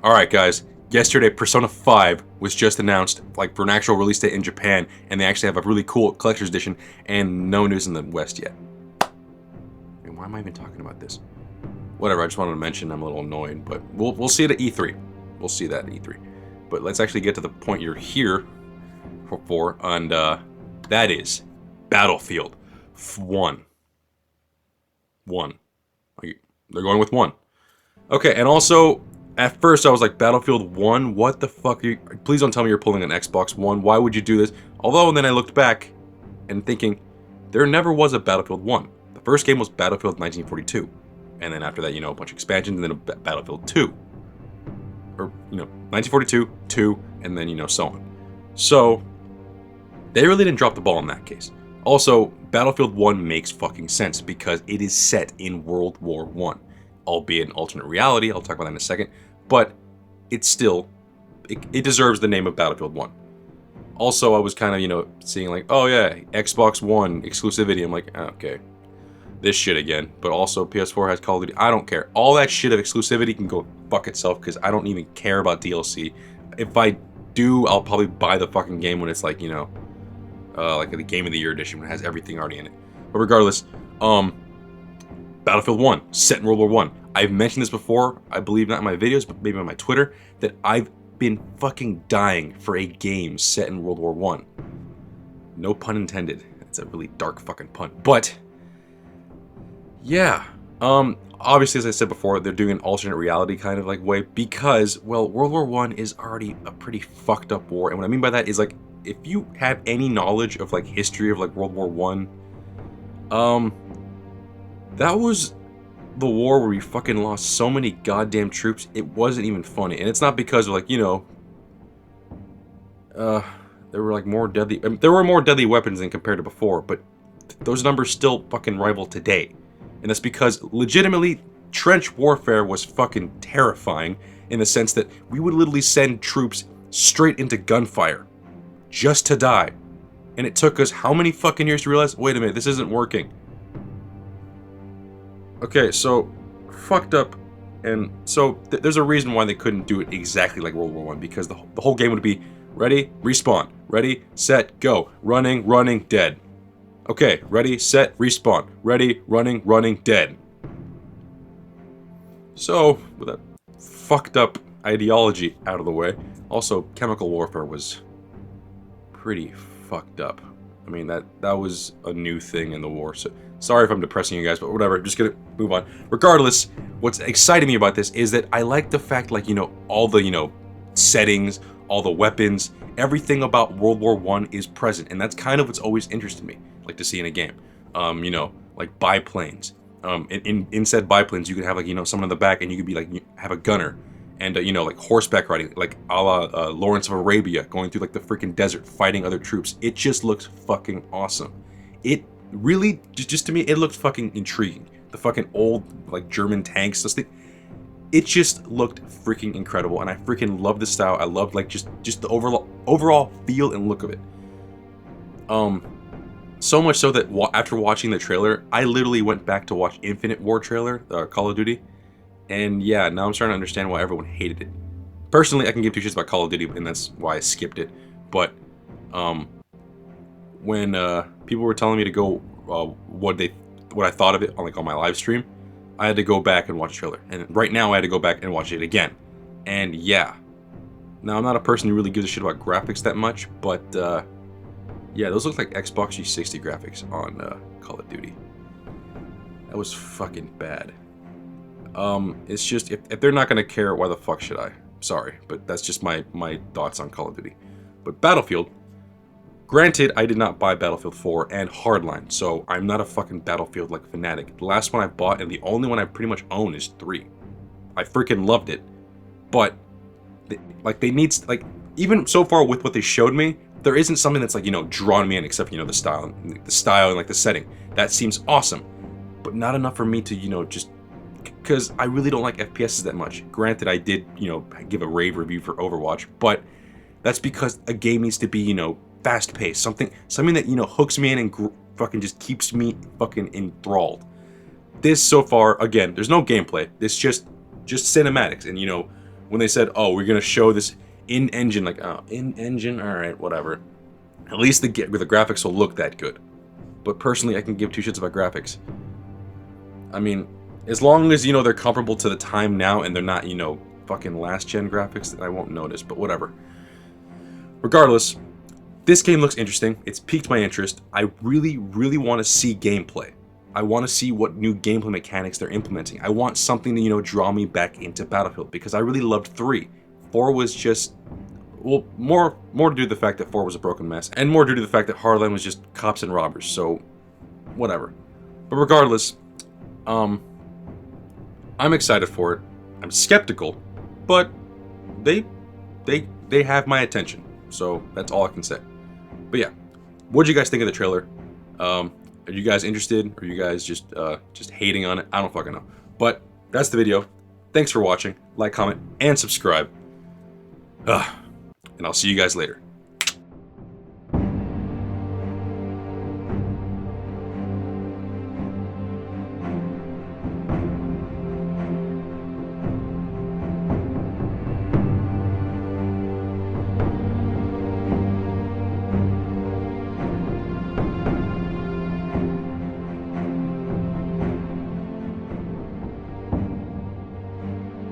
Alright guys, yesterday Persona 5 was just announced, like, for an actual release date in Japan, and they actually have a really cool collector's edition, and no news in the West yet. And why am I even talking about this? Whatever, I just wanted to mention I'm a little annoyed, but we'll see it at E3. We'll see that at E3. But let's actually get to the point you're here for, and that is Battlefield 1. 1. They're going with 1. Okay, and also, at first I was like, Battlefield 1? What the fuck are you... Please don't tell me you're pulling an Xbox One. Why would you do this? Although, then I looked back and thinking, there never was a Battlefield 1. The first game was Battlefield 1942. And then after that, you know, a bunch of expansions, and then a Battlefield 2. Or, you know, 1942, 2, and then, you know, so on. So, they really didn't drop the ball in that case. Also, Battlefield 1 makes fucking sense because it is set in World War I. Albeit an alternate reality, I'll talk about that in a second, but it's still, it deserves the name of Battlefield 1. Also, I was kind of, you know, seeing like, oh yeah, Xbox One exclusivity, I'm like, oh, okay, this shit again, but also PS4 has Call of Duty, I don't care. All that shit of exclusivity can go fuck itself, because I don't even care about DLC. If I do, I'll probably buy the fucking game when it's like, you know, like the Game of the Year edition, when it has everything already in it. But regardless, Battlefield 1, set in World War I. I've mentioned this before, I believe not in my videos, but maybe on my Twitter, that I've been fucking dying for a game set in World War I. No pun intended. It's a really dark fucking pun. But, yeah. Obviously, as I said before, they're doing an alternate reality kind of like way because, well, World War I is already a pretty fucked up war. And what I mean by that is, like, if you have any knowledge of, like, history of, like, World War I, that was the war where we fucking lost so many goddamn troops, it wasn't even funny. And it's not because of, like, you know, there were, like, more deadly... I mean, there were more deadly weapons than compared to before, but those numbers still fucking rival today. And that's because, legitimately, trench warfare was fucking terrifying in the sense that we would literally send troops straight into gunfire just to die. And it took us how many fucking years to realize, wait a minute, this isn't working. Okay, so, fucked up, and so there's a reason why they couldn't do it exactly like World War I, because the whole game would be, ready, respawn, ready, set, go, running, running, dead. Okay, ready, set, respawn, ready, running, dead. So, with that fucked up ideology out of the way, also, chemical warfare was pretty fucked up. I mean, that was a new thing in the war, so... Sorry if I'm depressing you guys, but whatever, I'm just gonna move on. Regardless, what's exciting me about this is that I like the fact, like, you know, all the, you know, settings, all the weapons, everything about World War I is present, and that's kind of what's always interested me, like, to see in a game. You know, like, biplanes. In said biplanes, you could have, like, you know, someone in the back, and you could be, like, have a gunner, and, you know, like, horseback riding, like, a la Lawrence of Arabia, going through, like, the freaking desert, fighting other troops. It just looks fucking awesome. It really, just to me, it looked fucking intriguing. The fucking old, like, German tanks, this thing. It just looked freaking incredible, and I freaking love the style. I loved, like, just the overall feel and look of it. So much so that after watching the trailer, I literally went back to watch Infinite War trailer, Call of Duty, and yeah, now I'm starting to understand why everyone hated it. Personally, I can give two shits about Call of Duty, and that's why I skipped it, but, when people were telling me to go what I thought of it on, like, on my live stream, I had to go back and watch the trailer. And right now I had to go back and watch it again. And yeah. Now, I'm not a person who really gives a shit about graphics that much, but yeah, those look like Xbox 360 graphics on Call of Duty. That was fucking bad. It's just, if they're not gonna care, why the fuck should I? Sorry, but that's just my thoughts on Call of Duty. But Battlefield, granted, I did not buy Battlefield 4 and Hardline, so I'm not a fucking Battlefield, like, fanatic. The last one I bought, and the only one I pretty much own, is 3. I freaking loved it, but, they need, like, even so far with what they showed me, there isn't something that's, like, you know, drawn me in, except, you know, the style and, like, the setting. That seems awesome, but not enough for me to, you know, just, because I really don't like FPSs that much. Granted, I did, you know, give a rave review for Overwatch, but that's because a game needs to be, you know, fast-paced, something that, you know, hooks me in and fucking just keeps me fucking enthralled. This, so far, again, there's no gameplay. It's just cinematics, and, you know, when they said, oh, we're gonna show this in-engine, like, oh, in-engine, alright, whatever. At least the graphics will look that good. But personally, I can give two shits about graphics. I mean, as long as, you know, they're comparable to the time now and they're not, you know, fucking last-gen graphics, I won't notice, but whatever. Regardless, this game looks interesting. It's piqued my interest. I really, really want to see gameplay. I want to see what new gameplay mechanics they're implementing. I want something to, you know, draw me back into Battlefield, because I really loved 3. 4 was just, well, more to do with the fact that 4 was a broken mess, and more due to the fact that Hardline was just cops and robbers, so whatever. But regardless, I'm excited for it. I'm skeptical, but they have my attention, so that's all I can say. But yeah, what did you guys think of the trailer? Are you guys interested? Or are you guys just hating on it? I don't fucking know. But that's the video. Thanks for watching. Like, comment, and subscribe. And I'll see you guys later.